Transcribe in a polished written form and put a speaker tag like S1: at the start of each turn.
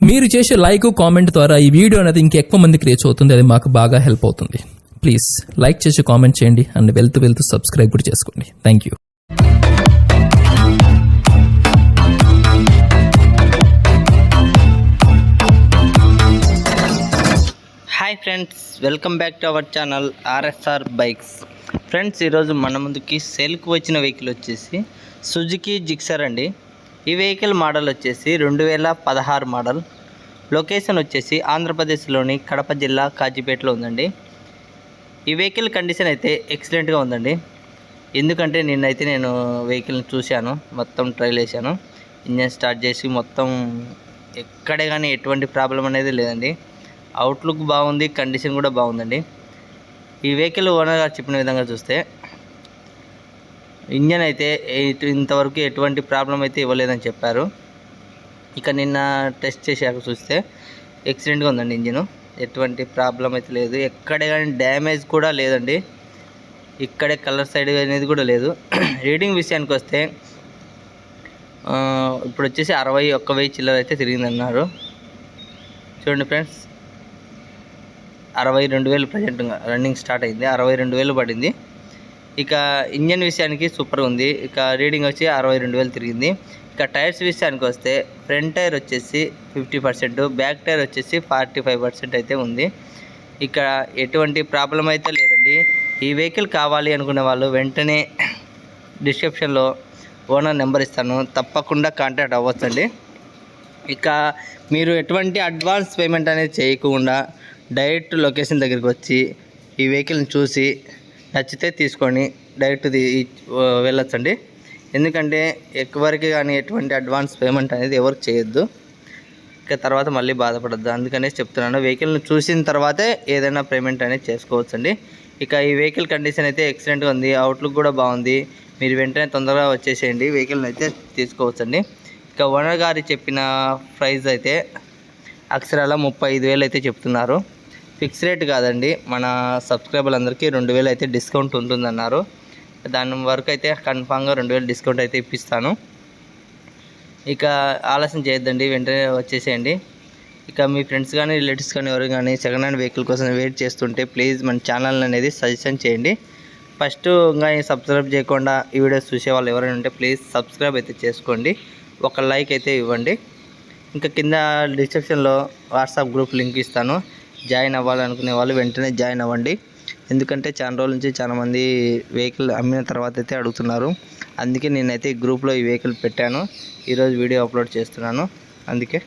S1: మీరు చేసే like comment ద్వారా ఈ వీడియో అనేది ఇంకెక్కువ మందికి రీచ్ అవుతుంది. అది మాకు బాగా హెల్ప్ అవుతుంది. ప్లీజ్ లైక్ చేసి కామెంట్ చేయండి అండ్ వెళ్తూ సబ్స్క్రైబ్ కూడా చేసుకోండి. Thank you.
S2: Hi friends, welcome back to our channel RSR bikes. Friends, ఈరోజు మన ముందుకి సేల్కి వచ్చిన వెహికల్ వచ్చేసి సుజుకి జిక్సర్ అండి. ఈ వెహికల్ మోడల్ వచ్చేసి 2016 మోడల్. లొకేషన్ వచ్చేసి ఆంధ్రప్రదేశ్లోని కడప జిల్లా కాజీపేటలో ఉందండి. ఈ వెహికల్ కండిషన్ అయితే ఎక్సలెంట్గా ఉందండి. ఎందుకంటే నేను వెహికల్ని చూశాను, మొత్తం ట్రైల్ వేసాను, ఇంజన్ స్టార్ట్ చేసి మొత్తం ఎక్కడే కానీ ఎటువంటి ప్రాబ్లం అనేది లేదండి. అవుట్లుక్ బాగుంది, కండిషన్ కూడా బాగుందండి. ఈ వెహికల్ ఓనర్ గారు చెప్పిన విధంగా చూస్తే ఇంజన్ అయితే ఇంతవరకు ఎటువంటి ప్రాబ్లం అయితే ఇవ్వలేదని చెప్పారు. ఇక నిన్న టెస్ట్ చేశాక చూస్తే ఎక్సలెంట్గా ఉందండి. ఇంజను ఎటువంటి ప్రాబ్లం అయితే లేదు, ఎక్కడే కానీ డ్యామేజ్ కూడా లేదండి. ఇక్కడే కలర్ సైడ్ అనేది కూడా లేదు. రీడింగ్ విషయానికి వస్తే ఇప్పుడు వచ్చేసి 61,000 చిల్లర అయితే తిరిగిందన్నారు. చూడండి ఫ్రెండ్స్, 62,000 ప్రజెంట్ రన్నింగ్ స్టార్ట్ అయింది, 62,000 పడింది. ఇక ఇంజన్ విషయానికి సూపర్ ఉంది. ఇక రీడింగ్ వచ్చి 62,000 తిరిగింది. ఇక టైర్స్ విషయానికి వస్తే ఫ్రంట్ టైర్ వచ్చేసి 50%, బ్యాక్ టైర్ వచ్చేసి 45% అయితే ఉంది. ఇక ఎటువంటి ప్రాబ్లం అయితే లేదండి. ఈ వెహికల్ కావాలి అనుకునే వాళ్ళు వెంటనే డిస్క్రిప్షన్లో ఓనర్ నెంబర్ ఇస్తాను, తప్పకుండా కాంటాక్ట్ అవ్వచ్చండి. ఇక మీరు ఎటువంటి అడ్వాన్స్ పేమెంట్ అనేది చేయకుండా డైరెక్ట్ లొకేషన్ దగ్గరికి వచ్చి ఈ వెహికల్ని చూసి నచ్చితే తీసుకొని డైరెక్ట్ వెళ్ళొచ్చండి. ఎందుకంటే ఎక్కువరికి కానీ ఎటువంటి అడ్వాన్స్ పేమెంట్ అనేది ఎవరికి చేయొద్దు, ఇక తర్వాత మళ్ళీ బాధపడద్దు. అందుకనే చెప్తున్నాను, వెహికల్ని చూసిన తర్వాతే ఏదైనా పేమెంట్ అనేది చేసుకోవచ్చండి. ఇక ఈ వెహికల్ కండిషన్ అయితే ఎక్సలెంట్గా ఉంది, అవుట్లుక్ కూడా బాగుంది. మీరు వెంటనే తొందరగా వచ్చేసేయండి, వెహికల్ని అయితే తీసుకోవచ్చండి. ఇక ఓనర్ గారు చెప్పిన ప్రైస్ అయితే అక్షరాల 35,000 అయితే చెప్తున్నారు. ఫిక్స్ రేట్ కాదండి, మన సబ్స్క్రైబర్లు అందరికీ 2,000 అయితే డిస్కౌంట్ ఉంటుందన్నారు. దాని వరకు అయితే కన్ఫామ్గా 2,000 డిస్కౌంట్ అయితే ఇప్పిస్తాను. ఇక ఆలస్యం చేయొద్దండి, వెంటనే వచ్చేసేయండి. ఇక మీ ఫ్రెండ్స్ కానీ రిలేటివ్స్ కానీ ఎవరు కానీ సెకండ్ హ్యాండ్ వెహికల్ కోసం వెయిట్ చేస్తుంటే ప్లీజ్ మన ఛానల్ అనేది సజెషన్ చేయండి. ఫస్ట్ ఇంకా సబ్స్క్రైబ్ చేయకుండా ఈ వీడియోస్ చూసే వాళ్ళు ఎవరైనా ఉంటే ప్లీజ్ సబ్స్క్రైబ్ అయితే చేసుకోండి, ఒక లైక్ అయితే ఇవ్వండి. ఇంకా కింద డిస్క్రిప్షన్లో వాట్సాప్ గ్రూప్ లింక్ ఇస్తాను, జాయిన్ అవ్వాలనుకునే వాళ్ళు వెంటనే జాయిన్ అవ్వండి. ఎందుకంటే చాలా రోజుల నుంచి చాలామంది వెహికల్ అమ్మిన తర్వాత అయితే అడుగుతున్నారు. అందుకే నేనైతే ఈ గ్రూప్లో ఈ వెహికల్ పెట్టాను, ఈరోజు వీడియో అప్లోడ్ చేస్తున్నాను. అందుకే